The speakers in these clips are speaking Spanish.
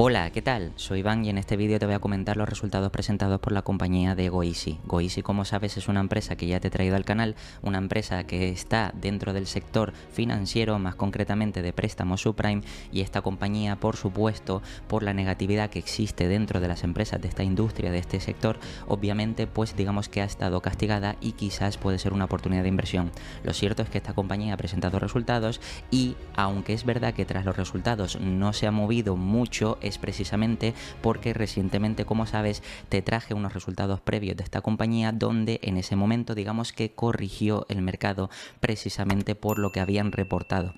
Hola, ¿qué tal? Soy Iván y en este vídeo te voy a comentar los resultados presentados por la compañía de Goeasy. Goeasy, como sabes, es una empresa que ya te he traído al canal, una empresa que está dentro del sector financiero, más concretamente de préstamos subprime, y esta compañía, por supuesto, por la negatividad que existe dentro de las empresas de esta industria, de este sector, obviamente, pues digamos que ha estado castigada y quizás puede ser una oportunidad de inversión. Lo cierto es que esta compañía ha presentado resultados y, aunque es verdad que tras los resultados no se ha movido mucho, es precisamente porque recientemente, como sabes, te traje unos resultados previos de esta compañía donde en ese momento digamos que corrigió el mercado precisamente por lo que habían reportado.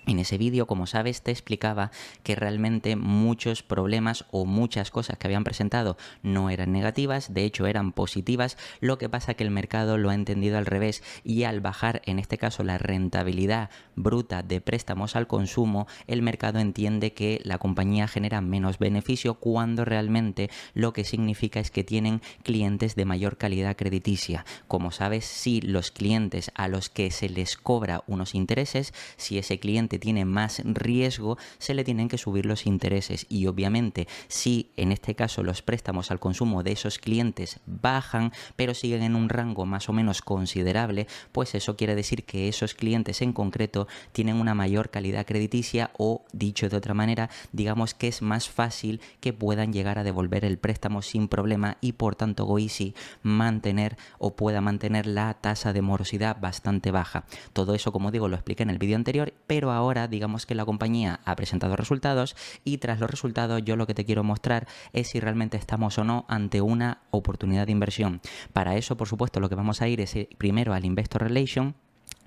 En ese vídeo, como sabes, te explicaba que realmente muchos problemas o muchas cosas que habían presentado no eran negativas, de hecho eran positivas, lo que pasa que el mercado lo ha entendido al revés y al bajar en este caso la rentabilidad bruta de préstamos al consumo, el mercado entiende que la compañía genera menos beneficio cuando realmente lo que significa es que tienen clientes de mayor calidad crediticia. Como sabes, si los clientes a los que se les cobra unos intereses, si ese cliente tiene más riesgo, se le tienen que subir los intereses y obviamente si en este caso los préstamos al consumo de esos clientes bajan pero siguen en un rango más o menos considerable, pues eso quiere decir que esos clientes en concreto tienen una mayor calidad crediticia o, dicho de otra manera, digamos que es más fácil que puedan llegar a devolver el préstamo sin problema y por tanto Goeasy mantener o pueda mantener la tasa de morosidad bastante baja. Todo eso, como digo, lo expliqué en el vídeo anterior, pero ahora digamos que la compañía ha presentado resultados y tras los resultados yo lo que te quiero mostrar es si realmente estamos o no ante una oportunidad de inversión. Para eso, por supuesto, lo que vamos a ir es primero al Investor Relation,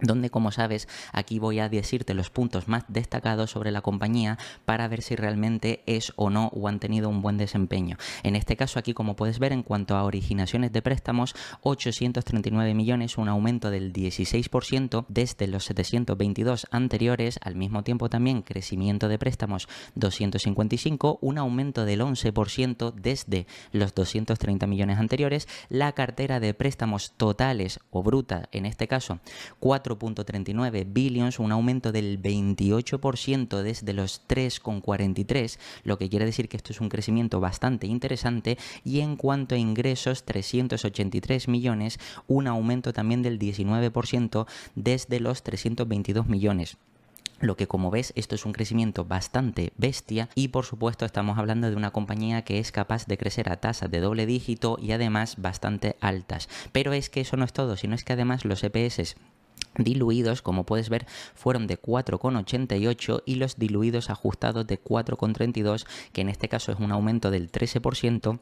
donde, como sabes, aquí voy a decirte los puntos más destacados sobre la compañía para ver si realmente es o no o han tenido un buen desempeño. En este caso aquí, como puedes ver, en cuanto a originaciones de préstamos, 839 millones, un aumento del 16% desde los 722 anteriores. Al mismo tiempo también crecimiento de préstamos 255, un aumento del 11% desde los 230 millones anteriores. La cartera de préstamos totales o bruta, en este caso, 4.39 billions, un aumento del 28% desde los 3,43, lo que quiere decir que esto es un crecimiento bastante interesante. Y en cuanto a ingresos, 383 millones, un aumento también del 19% desde los 322 millones. Lo que, como ves, esto es un crecimiento bastante bestia y por supuesto estamos hablando de una compañía que es capaz de crecer a tasas de doble dígito y además bastante altas. Pero es que eso no es todo, sino es que además los EPS diluidos, como puedes ver, fueron de 4,88 y los diluidos ajustados de 4,32, que en este caso es un aumento del 13%.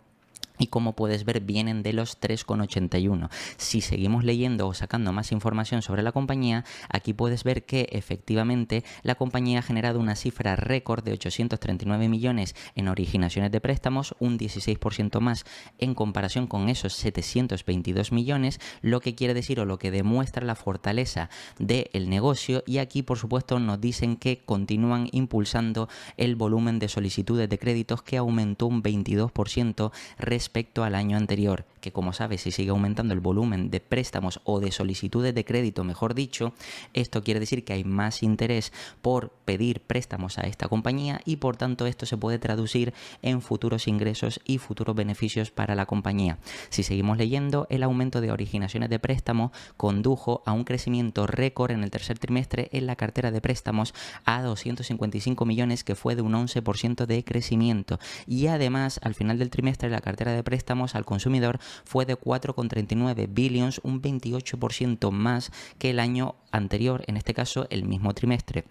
Y como puedes ver, vienen de los 3,81. Si seguimos leyendo o sacando más información sobre la compañía, aquí puedes ver que efectivamente la compañía ha generado una cifra récord de 839 millones en originaciones de préstamos, un 16% más en comparación con esos 722 millones, lo que quiere decir o lo que demuestra la fortaleza del negocio. Y aquí, por supuesto, nos dicen que continúan impulsando el volumen de solicitudes de créditos, que aumentó un 22% respecto al año anterior, que, como sabes, si sigue aumentando el volumen de préstamos o de solicitudes de crédito, mejor dicho, esto quiere decir que hay más interés por pedir préstamos a esta compañía y por tanto esto se puede traducir en futuros ingresos y futuros beneficios para la compañía. Si seguimos leyendo, el aumento de originaciones de préstamos condujo a un crecimiento récord en el tercer trimestre en la cartera de préstamos a 255 millones, que fue de un 11% de crecimiento, y además al final del trimestre la cartera de préstamos al consumidor fue de 4,39 billions, un 28% más que el año anterior, en este caso el mismo trimestre.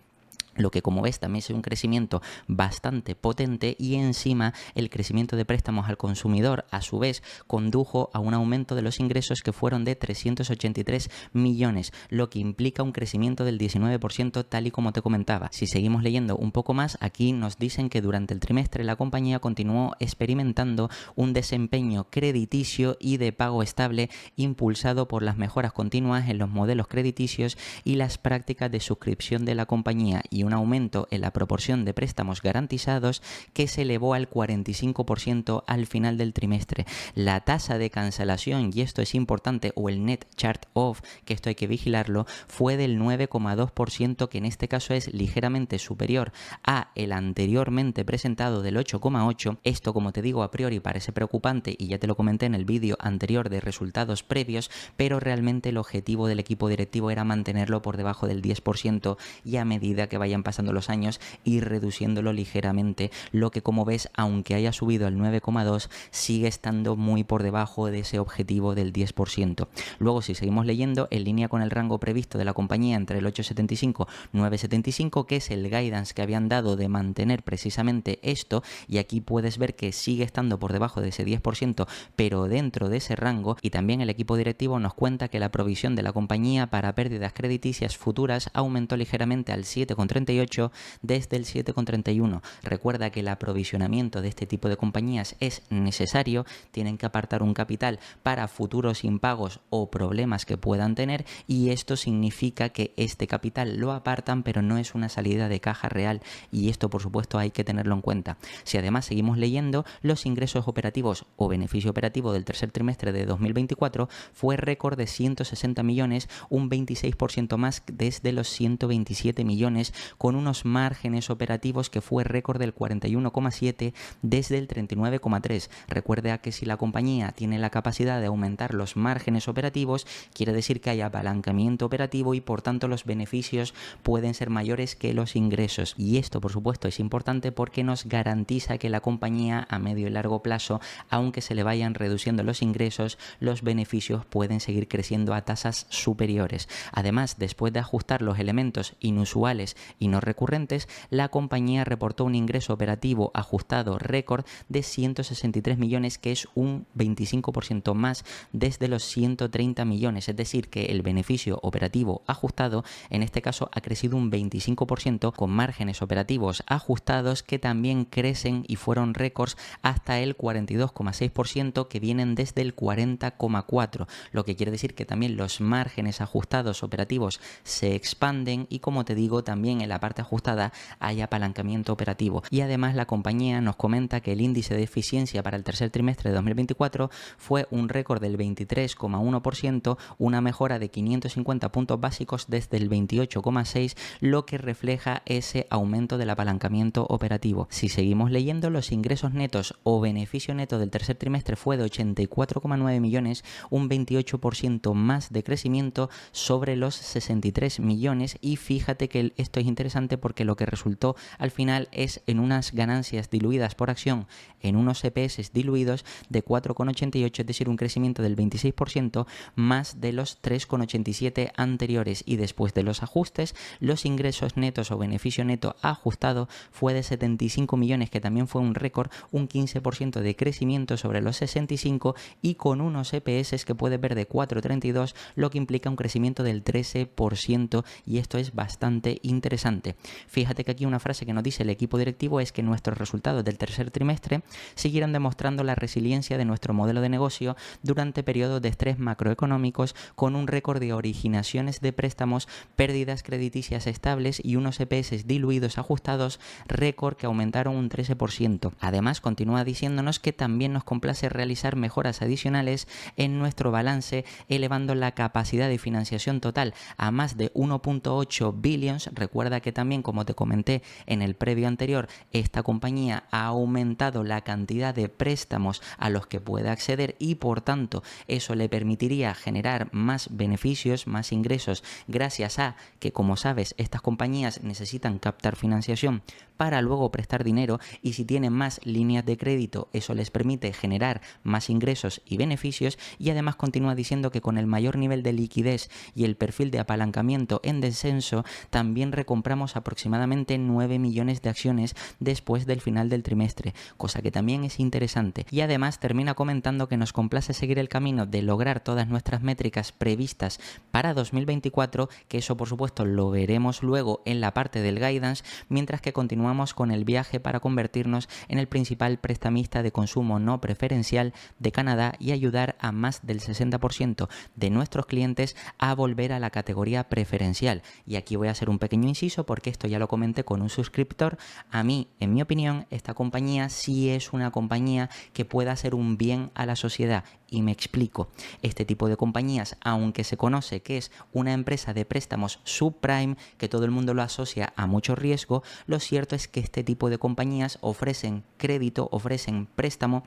Lo que, como ves, también es un crecimiento bastante potente y encima el crecimiento de préstamos al consumidor a su vez condujo a un aumento de los ingresos que fueron de 383 millones, lo que implica un crecimiento del 19% tal y como te comentaba. Si seguimos leyendo un poco más, aquí nos dicen que durante el trimestre la compañía continuó experimentando un desempeño crediticio y de pago estable impulsado por las mejoras continuas en los modelos crediticios y las prácticas de suscripción de la compañía. Y un aumento en la proporción de préstamos garantizados que se elevó al 45% al final del trimestre. La tasa de cancelación, y esto es importante, o el net chart-off, que esto hay que vigilarlo, fue del 9,2%, que en este caso es ligeramente superior a el anteriormente presentado del 8,8%. Esto, como te digo, a priori parece preocupante y ya te lo comenté en el vídeo anterior de resultados previos, pero realmente el objetivo del equipo directivo era mantenerlo por debajo del 10% y a medida que vayan pasando los años ir reduciéndolo ligeramente, lo que, como ves, aunque haya subido al 9,2%, sigue estando muy por debajo de ese objetivo del 10%. Luego, si seguimos leyendo, en línea con el rango previsto de la compañía entre el 8,75 y 9,75, que es el guidance que habían dado de mantener precisamente esto, y aquí puedes ver que sigue estando por debajo de ese 10%, pero dentro de ese rango. Y también el equipo directivo nos cuenta que la provisión de la compañía para pérdidas crediticias futuras aumentó ligeramente al 7,38 desde el 7,31. Recuerda que el aprovisionamiento de este tipo de compañías es necesario, tienen que apartar un capital para futuros impagos o problemas que puedan tener, y esto significa que este capital lo apartan, pero no es una salida de caja real, y esto por supuesto hay que tenerlo en cuenta. Si además seguimos leyendo, los ingresos operativos o beneficio operativo del tercer trimestre de 2024 fue récord de 160 millones, un 26% más desde los 127 millones, con unos márgenes operativos que fue récord del 41,7 desde el 39,3. Recuerda que si la compañía tiene la capacidad de aumentar los márgenes operativos, quiere decir que hay apalancamiento operativo y por tanto los beneficios pueden ser mayores que los ingresos. Y esto por supuesto es importante porque nos garantiza que la compañía a medio y largo plazo, aunque se le vayan reduciendo los ingresos, los beneficios pueden seguir creciendo a tasas superiores. Además, después de ajustar los elementos inusuales y no recurrentes, la compañía reportó un ingreso operativo ajustado récord de 163 millones, que es un 25% más desde los 130 millones, es decir, que el beneficio operativo ajustado en este caso ha crecido un 25%, con márgenes operativos ajustados que también crecen y fueron récords hasta el 42,6%, que vienen desde el 40,4%, lo que quiere decir que también los márgenes ajustados operativos se expanden y, como te digo, también en la parte ajustada hay apalancamiento operativo. Y además la compañía nos comenta que el índice de eficiencia para el tercer trimestre de 2024 fue un récord del 23,1%, una mejora de 550 puntos básicos desde el 28,6%, lo que refleja ese aumento del apalancamiento operativo. Si seguimos leyendo, los ingresos netos o beneficio neto del tercer trimestre fue de 84,9 millones, un 28% más de crecimiento sobre los 63 millones, y fíjate que esto es interesante porque lo que resultó al final es en unas ganancias diluidas por acción, en unos EPS diluidos de 4,88, es decir, un crecimiento del 26% más de los 3,87 anteriores. Y después de los ajustes, los ingresos netos o beneficio neto ajustado fue de 75 millones, que también fue un récord, un 15% de crecimiento sobre los 65, y con unos EPS que puedes ver de 4,32, lo que implica un crecimiento del 13%, y esto es bastante interesante. Fíjate que aquí una frase que nos dice el equipo directivo es que nuestros resultados del tercer trimestre siguieron demostrando la resiliencia de nuestro modelo de negocio durante periodos de estrés macroeconómicos, con un récord de originaciones de préstamos, pérdidas crediticias estables y unos EPS diluidos ajustados récord que aumentaron un 13%. Además, continúa diciéndonos que también nos complace realizar mejoras adicionales en nuestro balance, elevando la capacidad de financiación total a más de 1,8 billions. Recuerda que también, como te comenté en el previo anterior, esta compañía ha aumentado la cantidad de préstamos a los que puede acceder y por tanto eso le permitiría generar más beneficios, más ingresos, gracias a que, como sabes, estas compañías necesitan captar financiación para luego prestar dinero, y si tienen más líneas de crédito eso les permite generar más ingresos y beneficios. Y además continúa diciendo que con el mayor nivel de liquidez y el perfil de apalancamiento en descenso, también recompramos aproximadamente 9 millones de acciones después del final del trimestre, cosa que también es interesante. Y además termina comentando que nos complace seguir el camino de lograr todas nuestras métricas previstas para 2024, que eso por supuesto lo veremos luego en la parte del guidance, mientras que continuamos con el viaje para convertirnos en el principal prestamista de consumo no preferencial de Canadá y ayudar a más del 60% de nuestros clientes a volver a la categoría preferencial. Y aquí voy a hacer un pequeño inciso inciso porque esto ya lo comenté con un suscriptor. A mí, en mi opinión, esta compañía sí es una compañía que pueda hacer un bien a la sociedad. Y me explico. Este tipo de compañías, aunque se conoce que es una empresa de préstamos subprime, que todo el mundo lo asocia a mucho riesgo, lo cierto es que este tipo de compañías ofrecen crédito, ofrecen préstamo,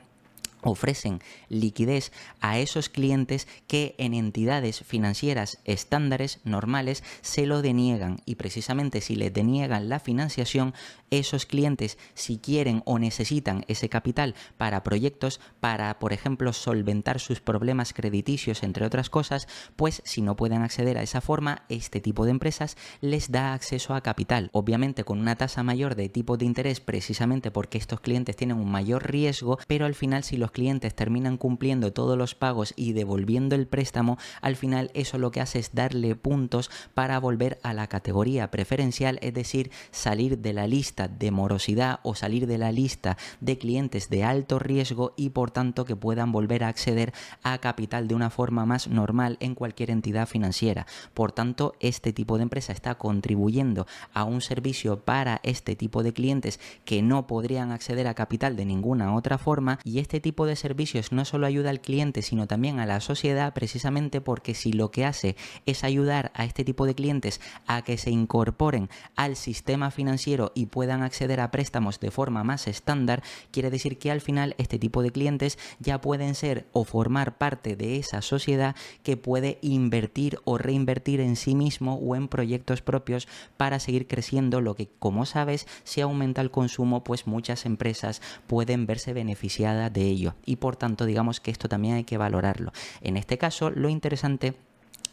ofrecen liquidez a esos clientes que en entidades financieras estándares, normales, se lo deniegan. Y precisamente si les deniegan la financiación, esos clientes, si quieren o necesitan ese capital para proyectos, para, por ejemplo, solventar sus problemas crediticios, entre otras cosas, pues si no pueden acceder a esa forma, este tipo de empresas les da acceso a capital. Obviamente con una tasa mayor de tipo de interés, precisamente porque estos clientes tienen un mayor riesgo, pero al final si los clientes terminan cumpliendo todos los pagos y devolviendo el préstamo, al final eso lo que hace es darle puntos para volver a la categoría preferencial, es decir, salir de la lista de morosidad o salir de la lista de clientes de alto riesgo y por tanto que puedan volver a acceder a capital de una forma más normal en cualquier entidad financiera. Por tanto, este tipo de empresa está contribuyendo a un servicio para este tipo de clientes que no podrían acceder a capital de ninguna otra forma, y este tipo de servicios no solo ayuda al cliente sino también a la sociedad, precisamente porque si lo que hace es ayudar a este tipo de clientes a que se incorporen al sistema financiero y puedan acceder a préstamos de forma más estándar, quiere decir que al final este tipo de clientes ya pueden ser o formar parte de esa sociedad que puede invertir o reinvertir en sí mismo o en proyectos propios para seguir creciendo, lo que, como sabes, si aumenta el consumo, pues muchas empresas pueden verse beneficiadas de ello y por tanto digamos que esto también hay que valorarlo. En este caso, lo interesante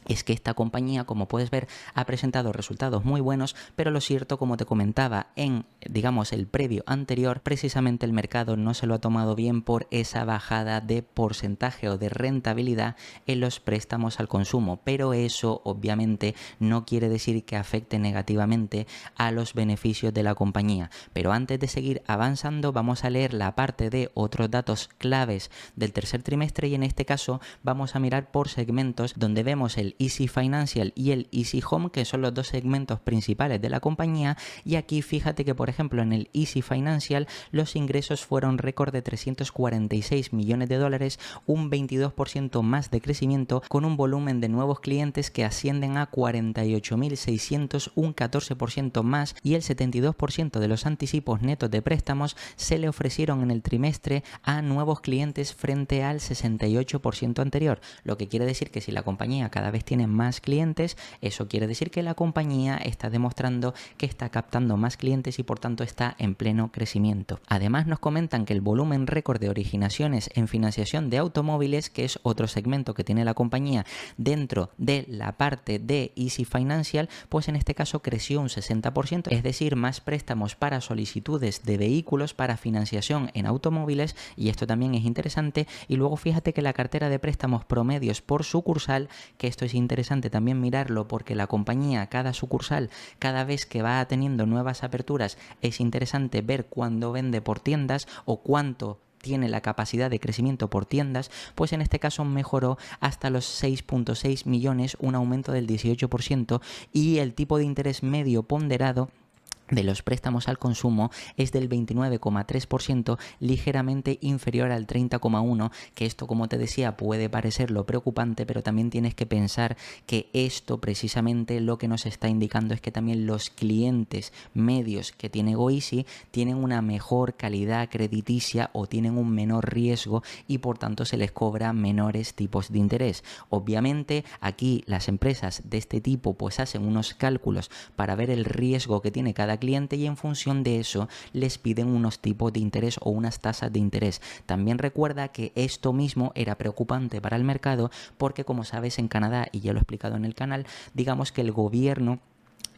es que esta compañía, como puedes ver, ha presentado resultados muy buenos, pero lo cierto, como te comentaba en, digamos, el previo anterior, precisamente el mercado no se lo ha tomado bien por esa bajada de porcentaje o de rentabilidad en los préstamos al consumo, pero eso obviamente no quiere decir que afecte negativamente a los beneficios de la compañía. Pero antes de seguir avanzando, vamos a leer la parte de otros datos claves del tercer trimestre y en este caso vamos a mirar por segmentos donde vemos el Easy Financial y el Easy Home, que son los dos segmentos principales de la compañía, y aquí fíjate que por ejemplo en el Easy Financial los ingresos fueron récord de 346 millones de dólares, un 22% más de crecimiento, con un volumen de nuevos clientes que ascienden a 48.600, un 14% más, y el 72% de los anticipos netos de préstamos se le ofrecieron en el trimestre a nuevos clientes frente al 68% anterior, lo que quiere decir que si la compañía cada vez tiene más clientes, eso quiere decir que la compañía está demostrando que está captando más clientes y por tanto está en pleno crecimiento. Además nos comentan que el volumen récord de originaciones en financiación de automóviles, que es otro segmento que tiene la compañía dentro de la parte de Easy Financial, pues en este caso creció un 60%, es decir, más préstamos para solicitudes de vehículos para financiación en automóviles, y esto también es interesante. Y luego fíjate que la cartera de préstamos promedios por sucursal, que esto es interesante también mirarlo porque la compañía, cada sucursal, cada vez que va teniendo nuevas aperturas, es interesante ver cuándo vende por tiendas o cuánto tiene la capacidad de crecimiento por tiendas, pues en este caso mejoró hasta los 6.6 millones, un aumento del 18%, y el tipo de interés medio ponderado de los préstamos al consumo es del 29,3%, ligeramente inferior al 30,1%, que esto, como te decía, puede parecerlo preocupante, pero también tienes que pensar que esto precisamente lo que nos está indicando es que también los clientes medios que tiene GoEasy tienen una mejor calidad crediticia o tienen un menor riesgo y por tanto se les cobra menores tipos de interés. Obviamente aquí las empresas de este tipo pues hacen unos cálculos para ver el riesgo que tiene cada cliente y en función de eso les piden unos tipos de interés o unas tasas de interés. También recuerda que esto mismo era preocupante para el mercado porque, como sabes, en Canadá, y ya lo he explicado en el canal, digamos que el gobierno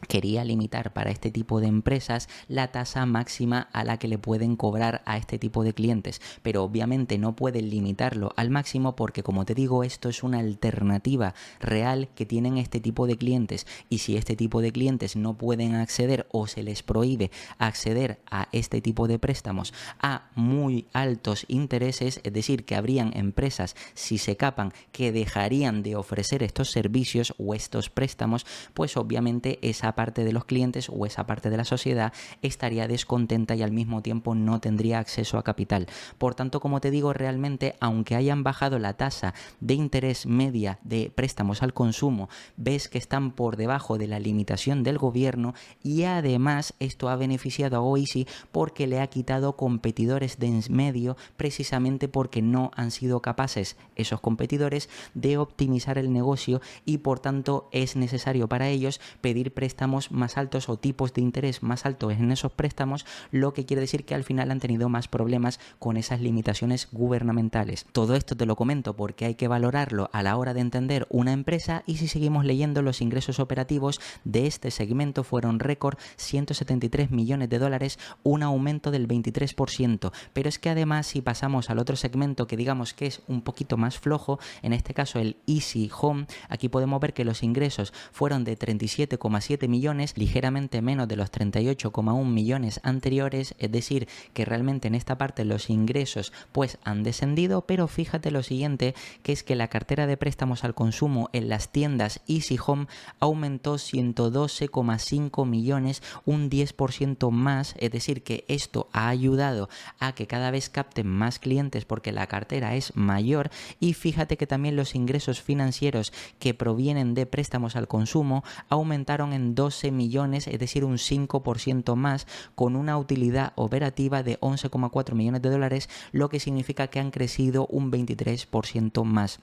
quería limitar para este tipo de empresas la tasa máxima a la que le pueden cobrar a este tipo de clientes, pero obviamente no pueden limitarlo al máximo porque, como te digo, esto es una alternativa real que tienen este tipo de clientes, y si este tipo de clientes no pueden acceder o se les prohíbe acceder a este tipo de préstamos a muy altos intereses, es decir, que habrían empresas, si se capan, que dejarían de ofrecer estos servicios o estos préstamos, pues obviamente esa parte de los clientes o esa parte de la sociedad estaría descontenta y al mismo tiempo no tendría acceso a capital. Por tanto, como te digo, realmente, aunque hayan bajado la tasa de interés media de préstamos al consumo, ves que están por debajo de la limitación del gobierno y además esto ha beneficiado a GoEasy porque le ha quitado competidores de en medio, precisamente porque no han sido capaces esos competidores de optimizar el negocio y por tanto es necesario para ellos pedir préstamos más altos o tipos de interés más altos en esos préstamos, lo que quiere decir que al final han tenido más problemas con esas limitaciones gubernamentales. Todo esto te lo comento porque hay que valorarlo a la hora de entender una empresa, y si seguimos leyendo, los ingresos operativos de este segmento fueron récord, 173 millones de dólares, un aumento del 23%, pero es que además si pasamos al otro segmento que digamos que es un poquito más flojo, en este caso el Easy Home, aquí podemos ver que los ingresos fueron de 37,7 millones, ligeramente menos de los 38,1 millones anteriores, es decir, que realmente en esta parte los ingresos pues han descendido, pero fíjate lo siguiente, que es que la cartera de préstamos al consumo en las tiendas Easy Home aumentó 112,5 millones, un 10% más, es decir, que esto ha ayudado a que cada vez capten más clientes porque la cartera es mayor. Y fíjate que también los ingresos financieros que provienen de préstamos al consumo aumentaron en 12 millones, es decir, un 5% más, con una utilidad operativa de 11,4 millones de dólares, lo que significa que han crecido un 23% más.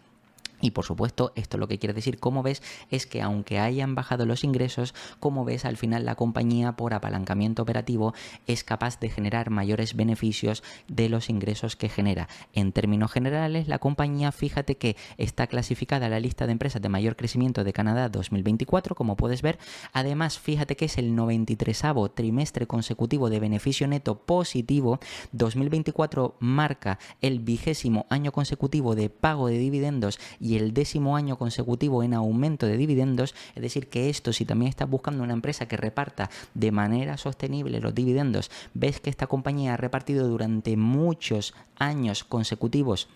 Y por supuesto, esto lo que quiere decir, como ves, es que aunque hayan bajado los ingresos, como ves, al final la compañía, por apalancamiento operativo, es capaz de generar mayores beneficios de los ingresos que genera. En términos generales, la compañía, fíjate que está clasificada en la lista de empresas de mayor crecimiento de Canadá 2024, como puedes ver. Además, fíjate que es el 93º trimestre consecutivo de beneficio neto positivo. 2024 marca el 20º año consecutivo de pago de dividendos y el 10º año consecutivo en aumento de dividendos. Es decir, que esto, si también estás buscando una empresa que reparta de manera sostenible los dividendos, ves que esta compañía ha repartido durante muchos años consecutivos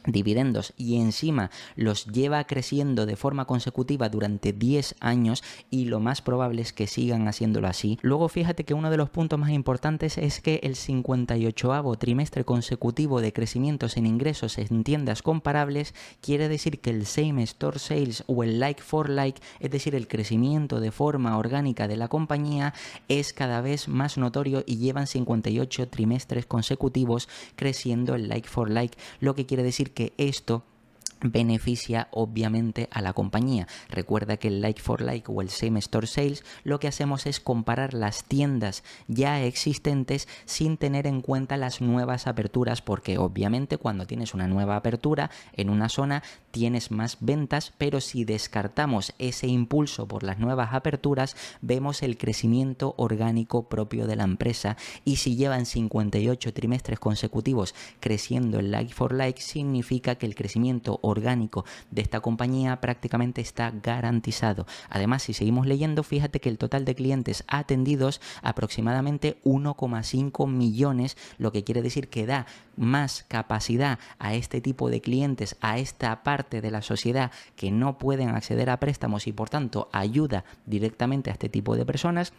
dividendos y encima los lleva creciendo de forma consecutiva durante 10 años, y lo más probable es que sigan haciéndolo así. Luego fíjate que uno de los puntos más importantes es que el 58º trimestre consecutivo de crecimientos en ingresos en tiendas comparables quiere decir que el same store sales o el like for like, es decir, el crecimiento de forma orgánica de la compañía, es cada vez más notorio y llevan 58 trimestres consecutivos creciendo el like for like, lo que quiere decir que esto beneficia obviamente a la compañía. Recuerda que el like for like o el same store sales, lo que hacemos es comparar las tiendas ya existentes sin tener en cuenta las nuevas aperturas, porque obviamente cuando tienes una nueva apertura en una zona tienes más ventas, pero si descartamos ese impulso por las nuevas aperturas, vemos el crecimiento orgánico propio de la empresa. Y si llevan 58 trimestres consecutivos creciendo el like for like, significa que el crecimiento orgánico de esta compañía prácticamente está garantizado. Además, si seguimos leyendo, fíjate que el total de clientes atendidos aproximadamente 1,5 millones, lo que quiere decir que da más capacidad a este tipo de clientes, a esta parte de la sociedad que no pueden acceder a préstamos, y por tanto ayuda directamente a este tipo de personas.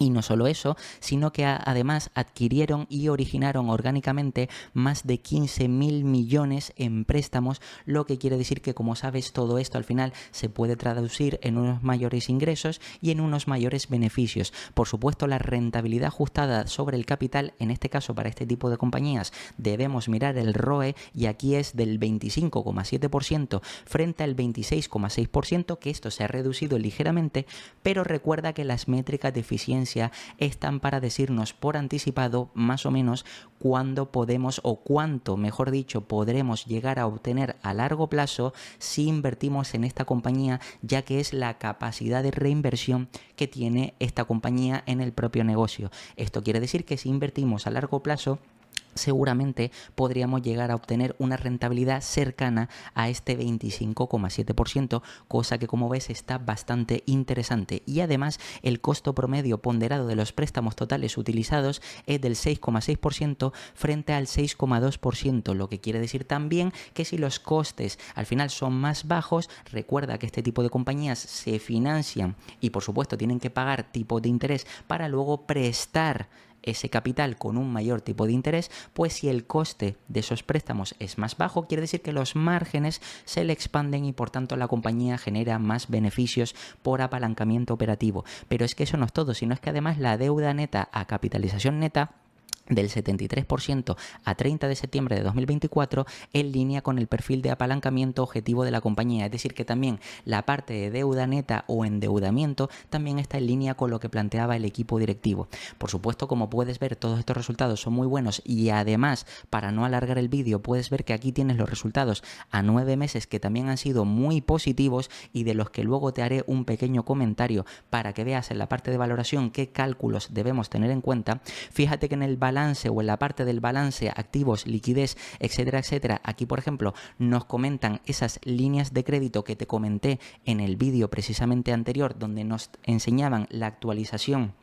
Y no solo eso, sino que además adquirieron y originaron orgánicamente más de 15.000 millones en préstamos, lo que quiere decir que, como sabes, todo esto al final se puede traducir en unos mayores ingresos y en unos mayores beneficios. Por supuesto, la rentabilidad ajustada sobre el capital, en este caso para este tipo de compañías, debemos mirar el ROE, y aquí es del 25,7% frente al 26,6%, que esto se ha reducido ligeramente, pero recuerda que las métricas de eficiencia están para decirnos por anticipado más o menos cuándo podemos, o cuánto, mejor dicho, podremos llegar a obtener a largo plazo si invertimos en esta compañía, ya que es la capacidad de reinversión que tiene esta compañía en el propio negocio. Esto quiere decir que si invertimos a largo plazo, seguramente podríamos llegar a obtener una rentabilidad cercana a este 25,7%, cosa que como ves está bastante interesante. Y además el costo promedio ponderado de los préstamos totales utilizados es del 6,6% frente al 6,2%, lo que quiere decir también que si los costes al final son más bajos, recuerda que este tipo de compañías se financian y por supuesto tienen que pagar tipos de interés para luego prestar ese capital con un mayor tipo de interés, pues si el coste de esos préstamos es más bajo, quiere decir que los márgenes se le expanden y por tanto la compañía genera más beneficios por apalancamiento operativo. Pero es que eso no es todo, sino es que además la deuda neta a capitalización neta del 73% a 30 de septiembre de 2024 en línea con el perfil de apalancamiento objetivo de la compañía, es decir que también la parte de deuda neta o endeudamiento también está en línea con lo que planteaba el equipo directivo. Por supuesto, como puedes ver, todos estos resultados son muy buenos y además, para no alargar el vídeo, puedes ver que aquí tienes los resultados a 9 meses que también han sido muy positivos y de los que luego te haré un pequeño comentario para que veas en la parte de valoración qué cálculos debemos tener en cuenta. Fíjate que en el balance o en la parte del balance, activos, liquidez, etcétera, etcétera, aquí por ejemplo nos comentan esas líneas de crédito que te comenté en el vídeo precisamente anterior, donde nos enseñaban la actualización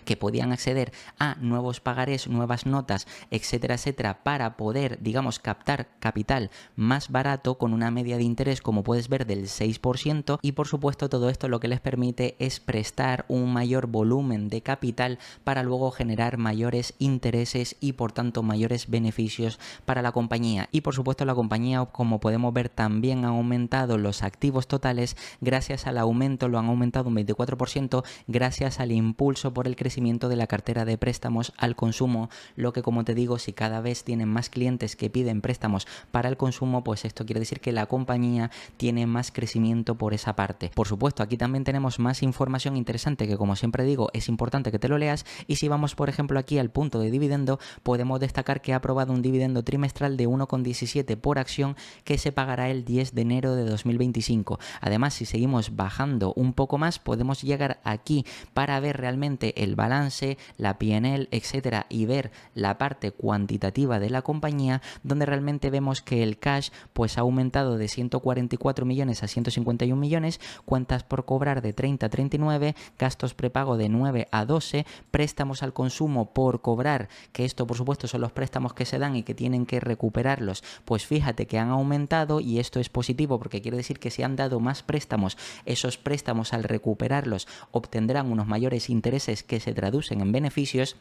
que podían acceder a nuevos pagarés, nuevas notas, etcétera, etcétera, para poder, digamos, captar capital más barato con una media de interés, como puedes ver, del 6%, y por supuesto todo esto lo que les permite es prestar un mayor volumen de capital para luego generar mayores intereses y por tanto mayores beneficios para la compañía. Y por supuesto la compañía, como podemos ver, también ha aumentado los activos totales gracias al aumento, lo han aumentado un 24% gracias al impulso por el crecimiento de la cartera de préstamos al consumo, lo que, como te digo, si cada vez tienen más clientes que piden préstamos para el consumo, pues esto quiere decir que la compañía tiene más crecimiento por esa parte. Por supuesto, aquí también tenemos más información interesante que, como siempre digo, es importante que te lo leas, y si vamos por ejemplo aquí al punto de dividendo, podemos destacar que ha aprobado un dividendo trimestral de 1,17 por acción que se pagará el 10 de enero de 2025. Además, si seguimos bajando un poco más, podemos llegar aquí para ver realmente el balance, la P&L, etcétera, y ver la parte cuantitativa de la compañía, donde realmente vemos que el cash pues ha aumentado de 144 millones a 151 millones, cuentas por cobrar de 30 a 39, gastos prepago de 9 a 12, préstamos al consumo por cobrar, que esto por supuesto son los préstamos que se dan y que tienen que recuperarlos, pues fíjate que han aumentado, y esto es positivo porque quiere decir que si han dado más préstamos, esos préstamos al recuperarlos obtendrán unos mayores intereses que se traducen en beneficios.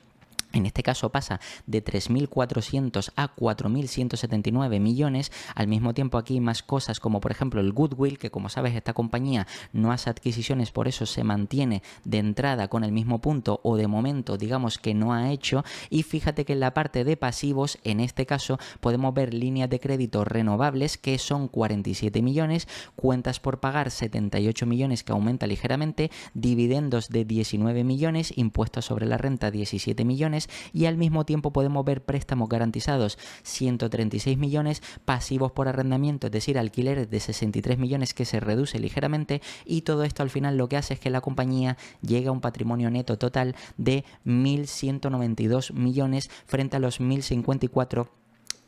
En este caso pasa de 3.400 a 4.179 millones. Al mismo tiempo aquí más cosas como por ejemplo el goodwill, que como sabes esta compañía no hace adquisiciones, por eso se mantiene de entrada con el mismo punto, o de momento digamos que no ha hecho. Y fíjate que en la parte de pasivos, en este caso podemos ver líneas de crédito renovables que son 47 millones, cuentas por pagar 78 millones que aumenta ligeramente, dividendos de 19 millones, impuestos sobre la renta 17 millones, y al mismo tiempo podemos ver préstamos garantizados 136 millones, pasivos por arrendamiento, es decir, alquileres de 63 millones que se reduce ligeramente, y todo esto al final lo que hace es que la compañía llegue a un patrimonio neto total de 1.192 millones frente a los 1.054.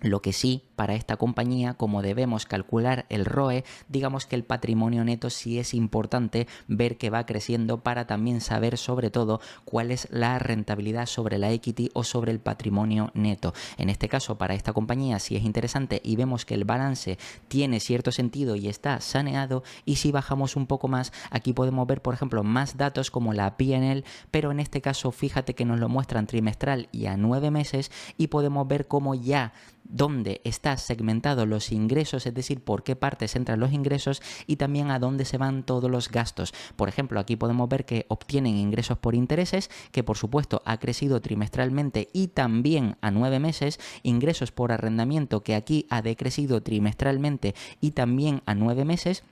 Lo que sí, para esta compañía, como debemos calcular el ROE, digamos que el patrimonio neto sí es importante ver que va creciendo para también saber sobre todo cuál es la rentabilidad sobre la equity o sobre el patrimonio neto. En este caso, para esta compañía sí es interesante y vemos que el balance tiene cierto sentido y está saneado, y si bajamos un poco más, aquí podemos ver, por ejemplo, más datos como la P&L, pero en este caso fíjate que nos lo muestran trimestral y a 9 meses, y podemos ver cómo ya dónde está segmentado los ingresos, es decir, por qué partes entran los ingresos y también a dónde se van todos los gastos. Por ejemplo, aquí podemos ver que obtienen ingresos por intereses, que por supuesto ha crecido trimestralmente y también a 9 meses, ingresos por arrendamiento, que aquí ha decrecido trimestralmente y también a 9 meses.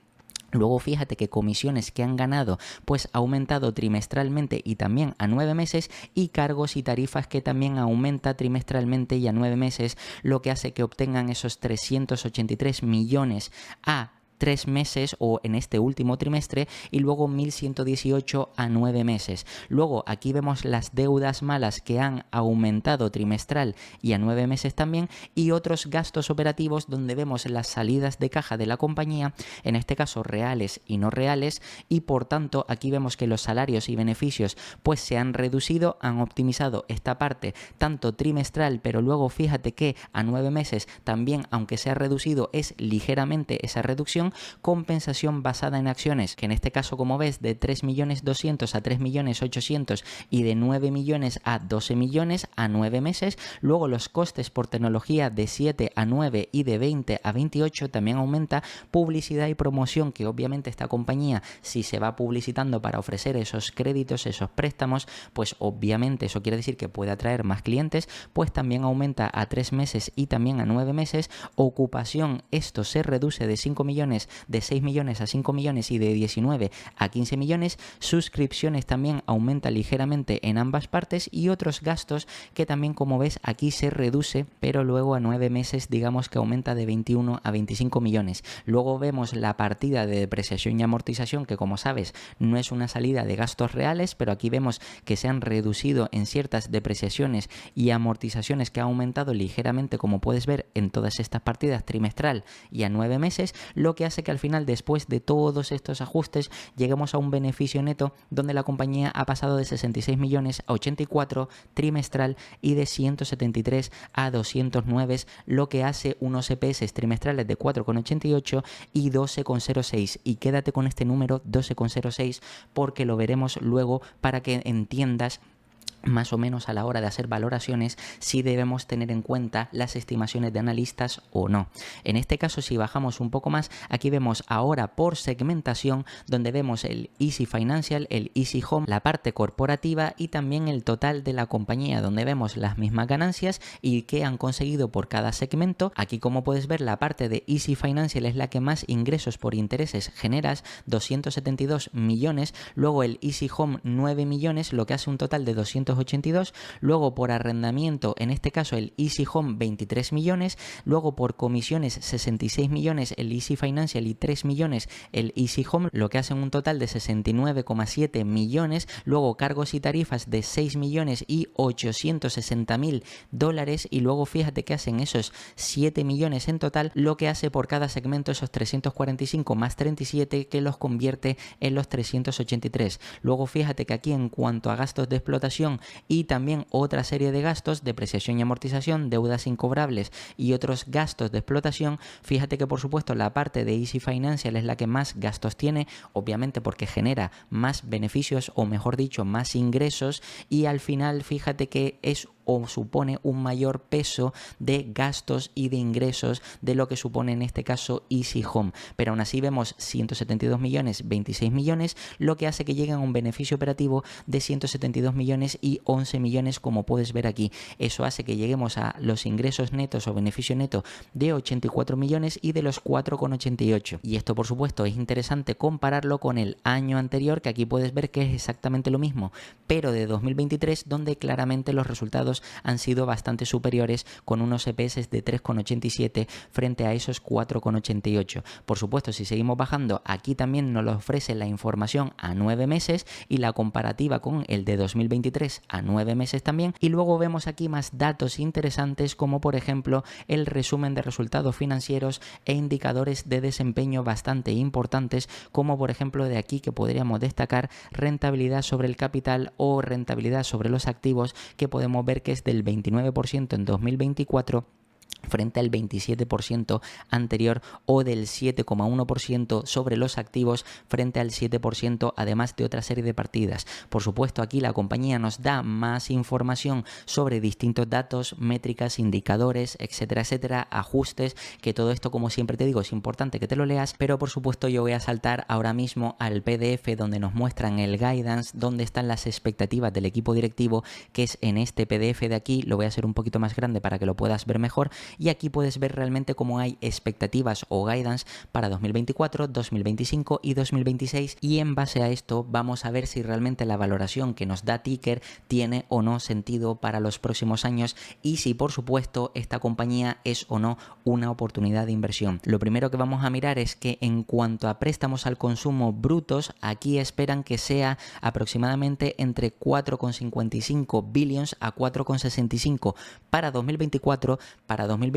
Luego fíjate que comisiones que han ganado pues ha aumentado trimestralmente y también a 9 meses, y cargos y tarifas que también aumenta trimestralmente y a 9 meses, lo que hace que obtengan esos 383 millones a 3 meses o en este último trimestre y luego 1.118 a 9 meses. Luego aquí vemos las deudas malas que han aumentado trimestral y a 9 meses también, y otros gastos operativos donde vemos las salidas de caja de la compañía, en este caso reales y no reales, y por tanto aquí vemos que los salarios y beneficios pues se han reducido, han optimizado esta parte tanto trimestral, pero luego fíjate que a 9 meses también, aunque se ha reducido, es ligeramente esa reducción. Compensación basada en acciones, que en este caso, como ves, de 3.200.000 a 3.800.000 y de 9 millones a 12 millones a 9 meses. Luego los costes por tecnología de 7 a 9 y de 20 a 28 también aumenta. Publicidad y promoción, que obviamente esta compañía, si se va publicitando para ofrecer esos créditos, esos préstamos, pues obviamente eso quiere decir que puede atraer más clientes, pues también aumenta a 3 meses y también a 9 meses. Ocupación, esto se reduce de 5 millones, de 6 millones a 5 millones y de 19 a 15 millones. Suscripciones también aumenta ligeramente en ambas partes, y otros gastos que también, como ves, aquí se reduce, pero luego a 9 meses digamos que aumenta de 21 a 25 millones. Luego vemos la partida de depreciación y amortización, que como sabes no es una salida de gastos reales, pero aquí vemos que se han reducido en ciertas depreciaciones y amortizaciones que ha aumentado ligeramente, como puedes ver en todas estas partidas trimestral y a 9 meses, lo que hace que al final, después de todos estos ajustes, lleguemos a un beneficio neto donde la compañía ha pasado de 66 millones a 84 trimestral y de 173 a 209, lo que hace unos EPS trimestrales de 4,88 y 12,06. Y quédate con este número 12,06 porque lo veremos luego para que entiendas más o menos a la hora de hacer valoraciones si debemos tener en cuenta las estimaciones de analistas o no. En este caso, si bajamos un poco más, aquí vemos ahora por segmentación, donde vemos el Easy Financial, el Easy Home, la parte corporativa y también el total de la compañía, donde vemos las mismas ganancias y qué han conseguido por cada segmento. Aquí, como puedes ver, la parte de Easy Financial es la que más ingresos por intereses generas, 272 millones, luego el Easy Home 9 millones, lo que hace un total de 282. Luego por arrendamiento, en este caso el Easy Home 23 millones, luego por comisiones 66 millones el Easy Financial y 3 millones el Easy Home, lo que hacen un total de 69,7 millones, luego cargos y tarifas de 6 millones y 860.000 dólares, y luego fíjate que hacen esos 7 millones en total, lo que hace por cada segmento esos 345 más 37, que los convierte en los 383. Luego fíjate que aquí, en cuanto a gastos de explotación y también otra serie de gastos, depreciación y amortización, deudas incobrables y otros gastos de explotación, fíjate que por supuesto la parte de Easy Financial es la que más gastos tiene, obviamente porque genera más beneficios, o mejor dicho, más ingresos, y al final fíjate que es o supone un mayor peso de gastos y de ingresos de lo que supone en este caso Easy Home, pero aún así vemos 172 millones, 26 millones, lo que hace que lleguen a un beneficio operativo de 172 millones y 11 millones, como puedes ver aquí. Eso hace que lleguemos a los ingresos netos o beneficio neto de 84 millones y de los 4,88, y esto por supuesto es interesante compararlo con el año anterior, que aquí puedes ver que es exactamente lo mismo, pero de 2023, donde claramente los resultados han sido bastante superiores, con unos EPS de 3,87 frente a esos 4,88. Por supuesto, si seguimos bajando, aquí también nos lo ofrece la información a 9 meses y la comparativa con el de 2023 a 9 meses también, y luego vemos aquí más datos interesantes, como por ejemplo el resumen de resultados financieros e indicadores de desempeño bastante importantes, como por ejemplo de aquí que podríamos destacar rentabilidad sobre el capital o rentabilidad sobre los activos, que podemos ver que es del 29% en 2024 frente al 27% anterior, o del 7,1% sobre los activos frente al 7%, además de otra serie de partidas. Por supuesto, aquí la compañía nos da más información sobre distintos datos, métricas, indicadores, etcétera, etcétera, ajustes, que todo esto, como siempre te digo, es importante que te lo leas, pero por supuesto yo voy a saltar ahora mismo al PDF donde nos muestran el guidance, donde están las expectativas del equipo directivo, que es en este PDF de aquí. Lo voy a hacer un poquito más grande para que lo puedas ver mejor, y aquí puedes ver realmente cómo hay expectativas o guidance para 2024, 2025 y 2026, y en base a esto vamos a ver si realmente la valoración que nos da Ticker tiene o no sentido para los próximos años y si por supuesto esta compañía es o no una oportunidad de inversión. Lo primero que vamos a mirar es que en cuanto a préstamos al consumo brutos, aquí esperan que sea aproximadamente entre 4,55 billions a 4,65 para 2024, para 2025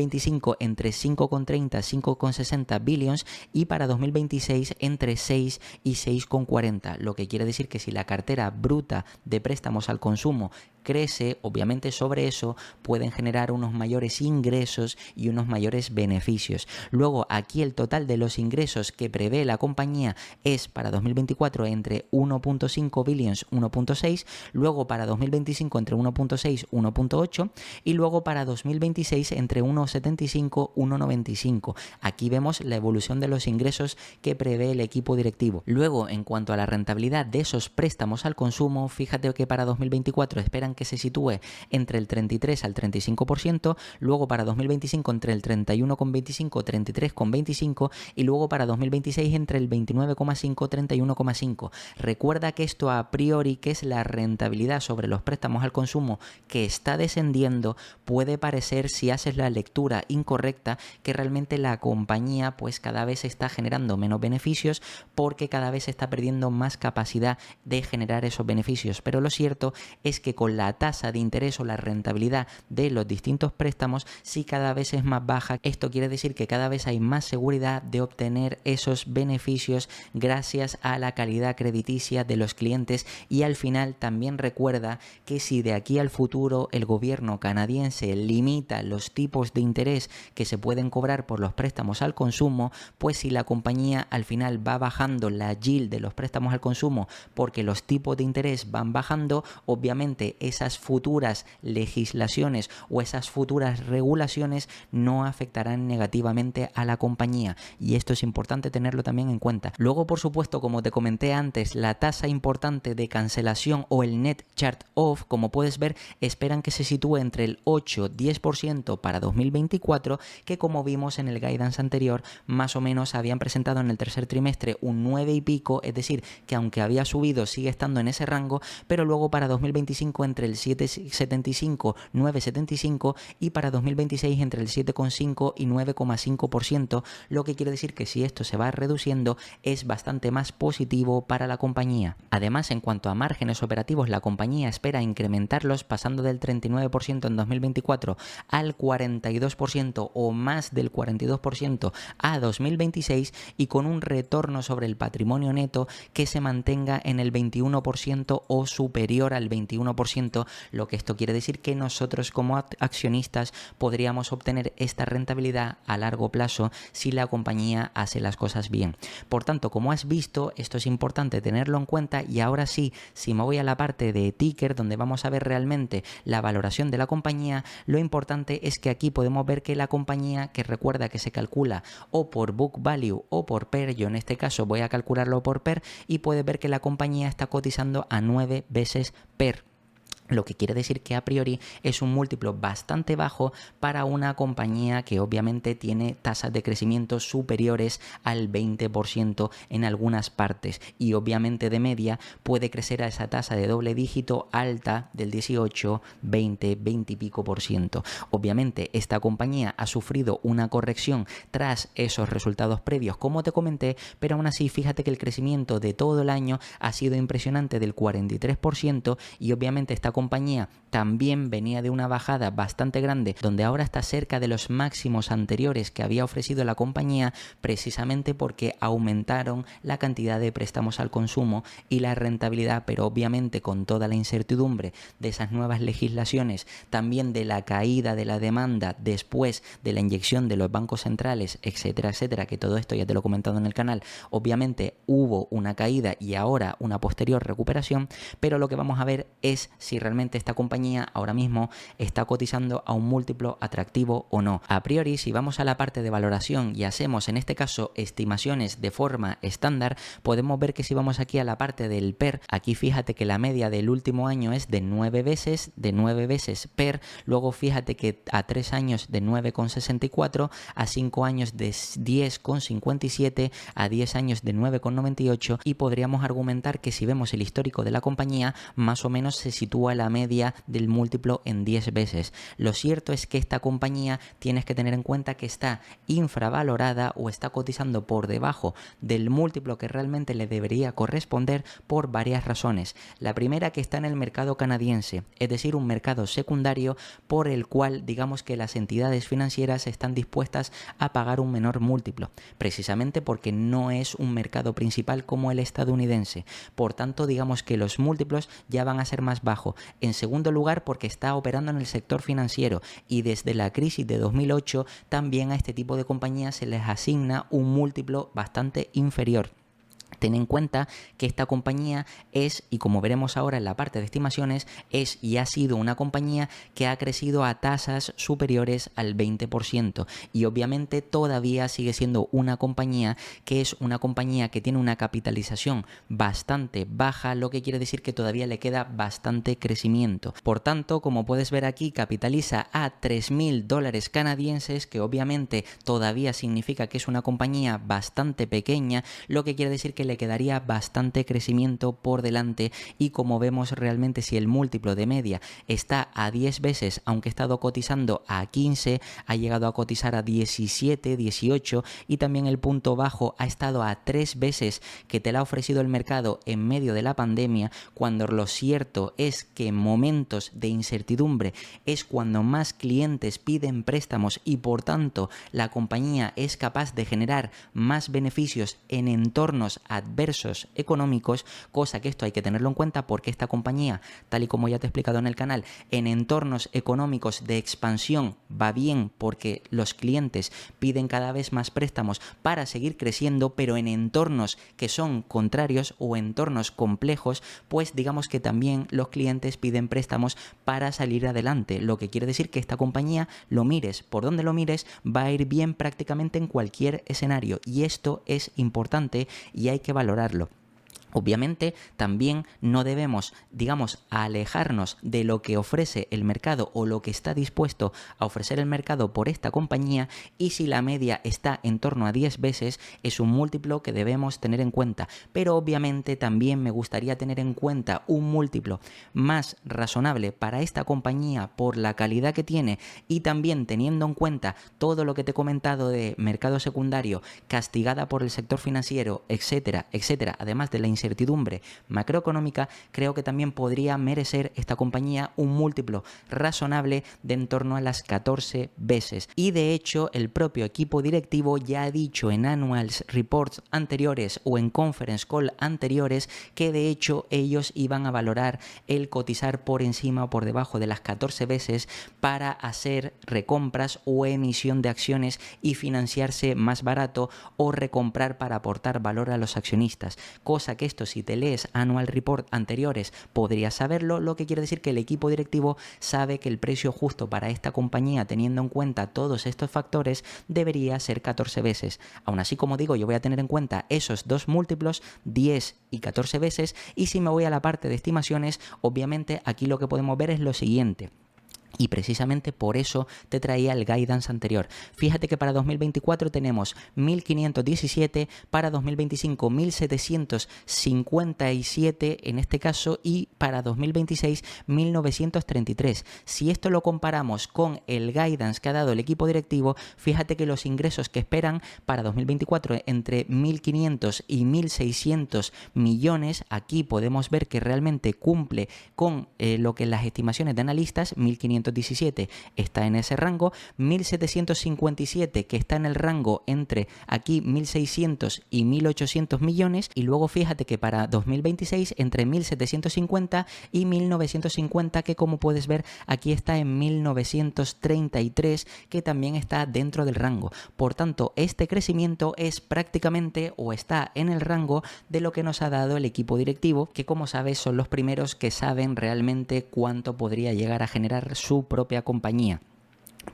entre 5,30 y 5,60 billions y para 2026 entre 6 y 6,40, lo que quiere decir que si la cartera bruta de préstamos al consumo crece, obviamente sobre eso pueden generar unos mayores ingresos y unos mayores beneficios. Luego aquí el total de los ingresos que prevé la compañía es para 2024 entre 1,5 billions 1,6, luego para 2025 entre 1,6 1,8 y luego para 2026 entre 1,75 1,95. Aquí vemos la evolución de los ingresos que prevé el equipo directivo. Luego, en cuanto a la rentabilidad de esos préstamos al consumo, fíjate que para 2024 esperan que se sitúe entre el 33 al 35%, luego para 2025 entre el 31,25 33,25 y luego para 2026 entre el 29,5 31,5. Recuerda que esto a priori, que es la rentabilidad sobre los préstamos al consumo que está descendiendo, puede parecer, si haces la lectura incorrecta, que realmente la compañía pues cada vez está generando menos beneficios porque cada vez está perdiendo más capacidad de generar esos beneficios, pero lo cierto es que con la tasa de interés o la rentabilidad de los distintos préstamos sí cada vez es más baja. Esto quiere decir que cada vez hay más seguridad de obtener esos beneficios gracias a la calidad crediticia de los clientes, y al final también recuerda que si de aquí al futuro el gobierno canadiense limita los tipos de interés que se pueden cobrar por los préstamos al consumo, pues si la compañía al final va bajando la yield de los préstamos al consumo porque los tipos de interés van bajando, obviamente esas futuras legislaciones o esas futuras regulaciones no afectarán negativamente a la compañía, y esto es importante tenerlo también en cuenta. Luego, por supuesto, como te comenté antes, la tasa importante de cancelación o el net chart off, como puedes ver, esperan que se sitúe entre el 8-10% para 2024, que como vimos en el guidance anterior, más o menos habían presentado en el tercer trimestre un 9 y pico, es decir, que aunque había subido sigue estando en ese rango, pero luego para 2025 entre el 7,75 9,75 y para 2026 entre el 7,5 y 9,5%, lo que quiere decir que si esto se va reduciendo es bastante más positivo para la compañía. Además, en cuanto a márgenes operativos, la compañía espera incrementarlos pasando del 39% en 2024 al 42% o más del 42% a 2026, y con un retorno sobre el patrimonio neto que se mantenga en el 21% o superior al 21%, lo que esto quiere decir que nosotros como accionistas podríamos obtener esta rentabilidad a largo plazo si la compañía hace las cosas bien. Por tanto, como has visto, esto es importante tenerlo en cuenta, y ahora sí, si me voy a la parte de ticker donde vamos a ver realmente la valoración de la compañía, lo importante es que aquí podemos ver que la compañía, que recuerda que se calcula o por book value o por PER, yo en este caso voy a calcularlo por PER, y puedes ver que la compañía está cotizando a 9 veces PER. Lo que quiere decir que a priori es un múltiplo bastante bajo para una compañía que obviamente tiene tasas de crecimiento superiores al 20% en algunas partes, y obviamente de media puede crecer a esa tasa de doble dígito alta del 18, 20, 20 y pico por ciento. Obviamente esta compañía ha sufrido una corrección tras esos resultados previos, como te comenté, pero aún así fíjate que el crecimiento de todo el año ha sido impresionante del 43%, y obviamente esta compañía también venía de una bajada bastante grande, donde ahora está cerca de los máximos anteriores que había ofrecido la compañía, precisamente porque aumentaron la cantidad de préstamos al consumo y la rentabilidad, pero obviamente con toda la incertidumbre de esas nuevas legislaciones, también de la caída de la demanda después de la inyección de los bancos centrales, etcétera, etcétera, que todo esto ya te lo he comentado en el canal. Obviamente hubo una caída y ahora una posterior recuperación, pero lo que vamos a ver es si realmente esta compañía ahora mismo está cotizando a un múltiplo atractivo o no. A priori, si vamos a la parte de valoración y hacemos en este caso estimaciones de forma estándar, podemos ver que si vamos aquí a la parte del PER, aquí fíjate que la media del último año es de 9 veces PER, luego fíjate que a 3 años de 9,64, a 5 años de 10,57, a 10 años de 9,98, y podríamos argumentar que si vemos el histórico de la compañía, más o menos se sitúa la media del múltiplo en 10 veces. Lo cierto es que esta compañía tienes que tener en cuenta que está infravalorada o está cotizando por debajo del múltiplo que realmente le debería corresponder por varias razones. La primera, que está en el mercado canadiense, es decir, un mercado secundario por el cual digamos que las entidades financieras están dispuestas a pagar un menor múltiplo, precisamente porque no es un mercado principal como el estadounidense. Por tanto, digamos que los múltiplos ya van a ser más bajos. En segundo lugar, porque está operando en el sector financiero y desde la crisis de 2008 también a este tipo de compañías se les asigna un múltiplo bastante inferior. Ten en cuenta que esta compañía es, y como veremos ahora en la parte de estimaciones, es y ha sido una compañía que ha crecido a tasas superiores al 20%, y obviamente todavía sigue siendo una compañía que es una compañía que tiene una capitalización bastante baja, lo que quiere decir que todavía le queda bastante crecimiento. Por tanto, como puedes ver aquí, capitaliza a $3.000 canadienses, que obviamente todavía significa que es una compañía bastante pequeña, lo que quiere decir que le quedaría bastante crecimiento por delante, y como vemos realmente si el múltiplo de media está a 10 veces, aunque ha estado cotizando a 15, ha llegado a cotizar a 17, 18, y también el punto bajo ha estado a 3 veces que te la ha ofrecido el mercado en medio de la pandemia, cuando lo cierto es que en momentos de incertidumbre es cuando más clientes piden préstamos y por tanto la compañía es capaz de generar más beneficios en entornos adversos económicos, cosa que esto hay que tenerlo en cuenta porque esta compañía, tal y como ya te he explicado en el canal, en entornos económicos de expansión va bien porque los clientes piden cada vez más préstamos para seguir creciendo, pero en entornos que son contrarios o entornos complejos, pues digamos que también los clientes piden préstamos para salir adelante, lo que quiere decir que esta compañía, lo mires por donde lo mires, va a ir bien prácticamente en cualquier escenario, y esto es importante y hay que valorarlo. Obviamente también no debemos, digamos, alejarnos de lo que ofrece el mercado o lo que está dispuesto a ofrecer el mercado por esta compañía, y si la media está en torno a 10 veces es un múltiplo que debemos tener en cuenta, pero obviamente también me gustaría tener en cuenta un múltiplo más razonable para esta compañía por la calidad que tiene, y también teniendo en cuenta todo lo que te he comentado de mercado secundario, castigada por el sector financiero, etcétera, etcétera, además de la incertidumbre macroeconómica, creo que también podría merecer esta compañía un múltiplo razonable de en torno a las 14 veces. Y de hecho el propio equipo directivo ya ha dicho en annual reports anteriores o en conference call anteriores que de hecho ellos iban a valorar el cotizar por encima o por debajo de las 14 veces para hacer recompras o emisión de acciones y financiarse más barato o recomprar para aportar valor a los accionistas, cosa que esto, si te lees annual report anteriores, podrías saberlo, lo que quiere decir que el equipo directivo sabe que el precio justo para esta compañía, teniendo en cuenta todos estos factores, debería ser 14 veces. Aún así, como digo, yo voy a tener en cuenta esos dos múltiplos, 10 y 14 veces, y si me voy a la parte de estimaciones, obviamente aquí lo que podemos ver es lo siguiente. Y precisamente por eso te traía el guidance anterior. Fíjate que para 2024 tenemos 1.517, para 2025 1.757 en este caso, y para 2026 1.933. Si esto lo comparamos con el guidance que ha dado el equipo directivo, fíjate que los ingresos que esperan para 2024 entre 1.500 y 1.600 millones, aquí podemos ver que realmente cumple con lo que las estimaciones de analistas, 1.500 1.517 está en ese rango, 1.757 que está en el rango entre aquí 1.600 y 1.800 millones, y luego fíjate que para 2026 entre 1.750 y 1.950, que como puedes ver aquí está en 1.933, que también está dentro del rango. Por tanto, este crecimiento es prácticamente o está en el rango de lo que nos ha dado el equipo directivo, que como sabes son los primeros que saben realmente cuánto podría llegar a generar su propia compañía.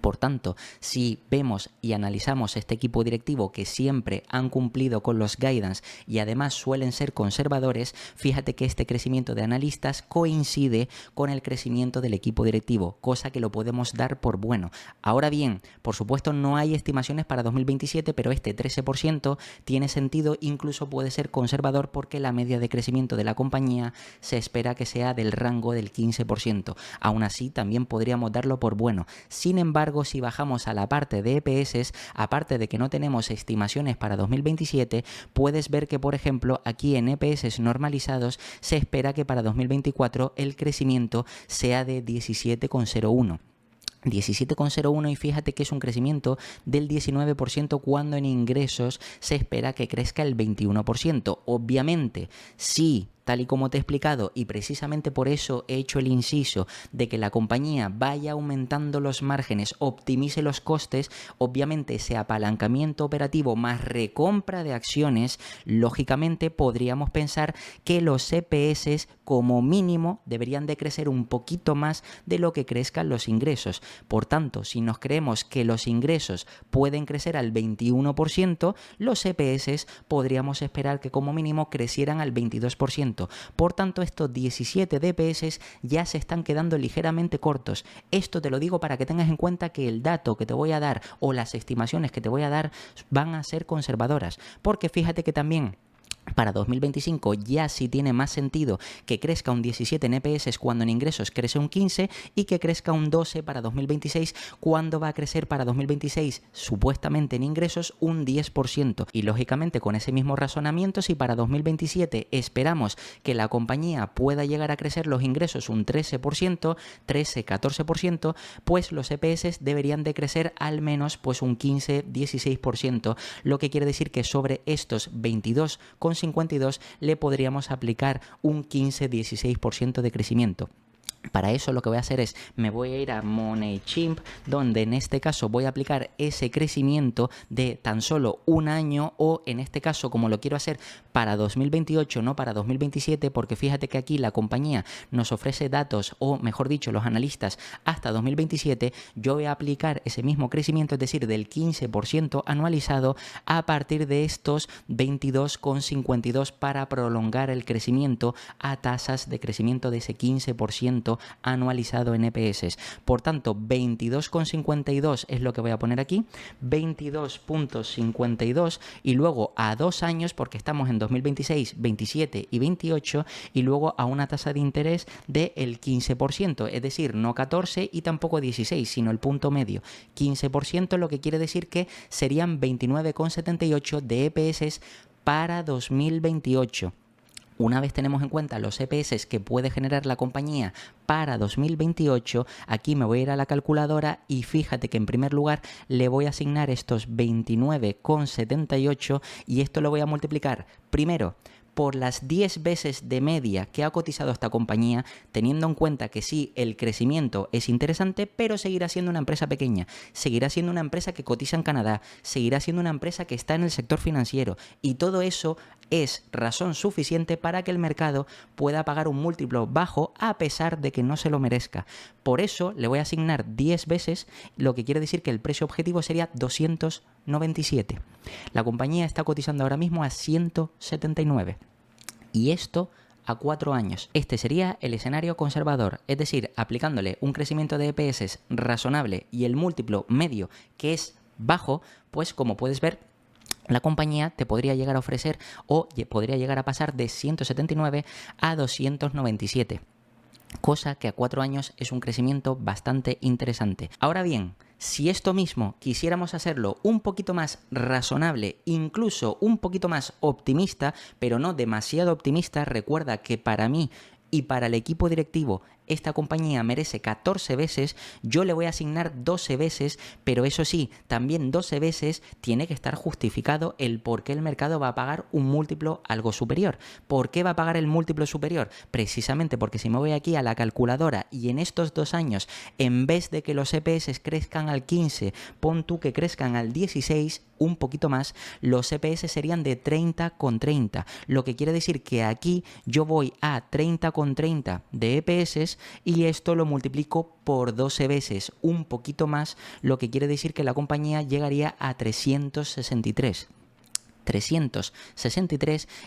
Por tanto, si vemos y analizamos este equipo directivo que siempre han cumplido con los guidance y además suelen ser conservadores, fíjate que este crecimiento de analistas coincide con el crecimiento del equipo directivo, cosa que lo podemos dar por bueno. Ahora bien, por supuesto no hay estimaciones para 2027, pero este 13% tiene sentido, incluso puede ser conservador porque la media de crecimiento de la compañía se espera que sea del rango del 15%. Aún así, también podríamos darlo por bueno. Sin embargo, si bajamos a la parte de EPS, aparte de que no tenemos estimaciones para 2027, puedes ver que, por ejemplo, aquí en EPS normalizados se espera que para 2024 el crecimiento sea de 17,01. 17,01, y fíjate que es un crecimiento del 19% cuando en ingresos se espera que crezca el 21%. Obviamente, sí, tal y como te he explicado, y precisamente por eso he hecho el inciso de que la compañía vaya aumentando los márgenes, optimice los costes, obviamente ese apalancamiento operativo más recompra de acciones, lógicamente podríamos pensar que los EPS como mínimo deberían de crecer un poquito más de lo que crezcan los ingresos. Por tanto, si nos creemos que los ingresos pueden crecer al 21%, los EPS podríamos esperar que como mínimo crecieran al 22%. Por tanto, estos 17 DPS ya se están quedando ligeramente cortos. Esto te lo digo para que tengas en cuenta que el dato que te voy a dar o las estimaciones que te voy a dar van a ser conservadoras, porque fíjate que también para 2025 ya sí tiene más sentido que crezca un 17 en EPS cuando en ingresos crece un 15, y que crezca un 12 para 2026 cuando va a crecer para 2026 supuestamente en ingresos un 10%. Y lógicamente con ese mismo razonamiento, si para 2027 esperamos que la compañía pueda llegar a crecer los ingresos un 13%, 13-14%, pues los EPS deberían de crecer al menos pues un 15-16%, lo que quiere decir que sobre estos 22,52 le podríamos aplicar un 15-16% de crecimiento. Para eso lo que voy a hacer es, me voy a ir a MoneyChimp, donde en este caso voy a aplicar ese crecimiento de tan solo un año, o en este caso como lo quiero hacer para 2028, no para 2027, porque fíjate que aquí la compañía nos ofrece datos, o mejor dicho, los analistas hasta 2027, yo voy a aplicar ese mismo crecimiento, es decir, del 15% anualizado a partir de estos 22,52 para prolongar el crecimiento a tasas de crecimiento de ese 15% anualizado en EPS. Por tanto, 22,52 es lo que voy a poner aquí, 22,52, y luego a 2 años, porque estamos en 2026, 27 y 28, y luego a una tasa de interés del 15%, es decir, no 14 y tampoco 16, sino el punto medio, 15%, lo que quiere decir que serían 29,78 de EPS para 2028. Una vez tenemos en cuenta los EPS que puede generar la compañía para 2028, aquí me voy a ir a la calculadora y fíjate que en primer lugar le voy a asignar estos 29,78, y esto lo voy a multiplicar primero por las 10 veces de media que ha cotizado esta compañía, teniendo en cuenta que sí, el crecimiento es interesante, pero seguirá siendo una empresa pequeña, seguirá siendo una empresa que cotiza en Canadá, seguirá siendo una empresa que está en el sector financiero, y todo eso es razón suficiente para que el mercado pueda pagar un múltiplo bajo a pesar de que no se lo merezca. Por eso le voy a asignar 10 veces, lo que quiere decir que el precio objetivo sería 297. La compañía está cotizando ahora mismo a 179. Y esto a 4 años. Este sería el escenario conservador, es decir, aplicándole un crecimiento de EPS razonable y el múltiplo medio que es bajo, pues como puedes ver, la compañía te podría llegar a ofrecer o podría llegar a pasar de 179 a 297. Cosa que a 4 años es un crecimiento bastante interesante. Ahora bien, si esto mismo quisiéramos hacerlo un poquito más razonable, incluso un poquito más optimista, pero no demasiado optimista, recuerda que para mí y para el equipo directivo esta compañía merece 14 veces, yo le voy a asignar 12 veces, pero eso sí, también 12 veces tiene que estar justificado el por qué el mercado va a pagar un múltiplo algo superior. ¿Por qué va a pagar el múltiplo superior? Precisamente porque si me voy aquí a la calculadora y en estos 2 años, en vez de que los EPS crezcan al 15, pon tú que crezcan al 16, un poquito más, los EPS serían de 30,30, lo que quiere decir que aquí yo voy a 30,30 de EPS y esto lo multiplico por 12 veces, un poquito más, lo que quiere decir que la compañía llegaría a 363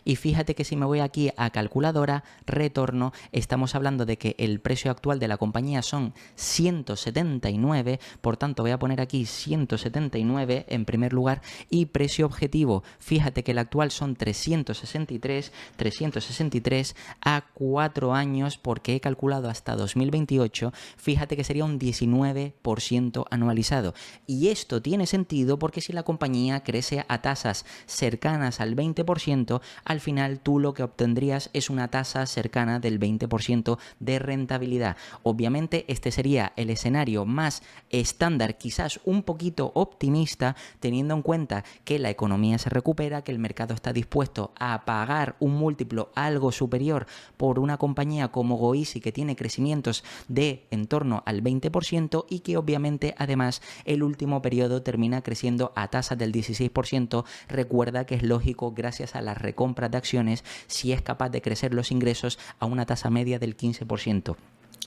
y fíjate que si me voy aquí a calculadora, retorno, estamos hablando de que el precio actual de la compañía son 179, por tanto voy a poner aquí 179 en primer lugar y precio objetivo, fíjate que el actual son 363 a 4 años porque he calculado hasta 2028, fíjate que sería un 19% anualizado y esto tiene sentido porque si la compañía crece a tasas cercanas al 20%, al final tú lo que obtendrías es una tasa cercana del 20% de rentabilidad. Obviamente este sería el escenario más estándar, quizás un poquito optimista, teniendo en cuenta que la economía se recupera, que el mercado está dispuesto a pagar un múltiplo algo superior por una compañía como Goeasy que tiene crecimientos de en torno al 20% y que obviamente además el último periodo termina creciendo a tasas del 16%. Recuerda que es lógico gracias a la recompra de acciones si es capaz de crecer los ingresos a una tasa media del 15%.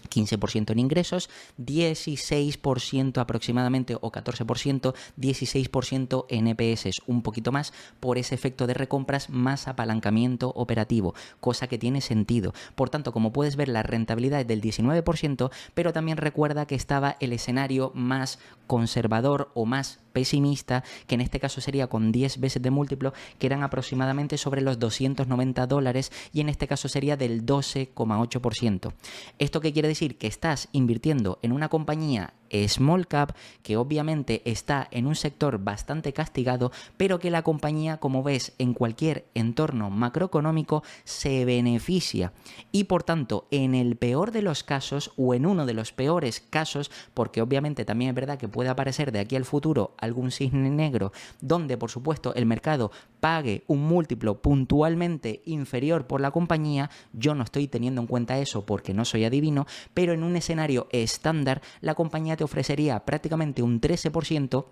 15% en ingresos, 16% aproximadamente o 14%, 16% en EPS, un poquito más por ese efecto de recompras más apalancamiento operativo, cosa que tiene sentido. Por tanto, como puedes ver, la rentabilidad es del 19%, pero también recuerda que estaba el escenario más conservador o más pesimista, que en este caso sería con 10 veces de múltiplo, que eran aproximadamente sobre los $290 y en este caso sería del 12,8%. ¿Esto qué quiere decir? Que estás invirtiendo en una compañía small cap que obviamente está en un sector bastante castigado, pero que la compañía, como ves, en cualquier entorno macroeconómico se beneficia y por tanto en el peor de los casos o en uno de los peores casos, porque obviamente también es verdad que puede aparecer de aquí al futuro algún cisne negro donde por supuesto el mercado pague un múltiplo puntualmente inferior por la compañía, yo no estoy teniendo en cuenta eso porque no soy adivino, pero en un escenario estándar la compañía te ofrecería prácticamente un 13%.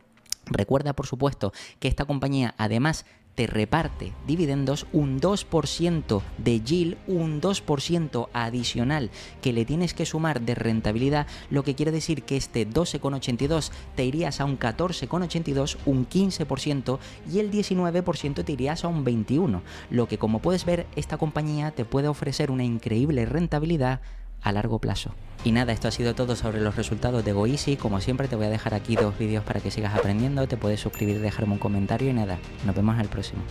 Recuerda, por supuesto, que esta compañía además te reparte dividendos, un 2% de yield, un 2% adicional que le tienes que sumar de rentabilidad, lo que quiere decir que este 12,82 te irías a un 14,82, un 15% y el 19% te irías a un 21%, lo que como puedes ver esta compañía te puede ofrecer una increíble rentabilidad a largo plazo. Y nada, esto ha sido todo sobre los resultados de Goeasy. Como siempre te voy a dejar aquí 2 vídeos para que sigas aprendiendo, te puedes suscribir y dejarme un comentario y nada, nos vemos en el próximo.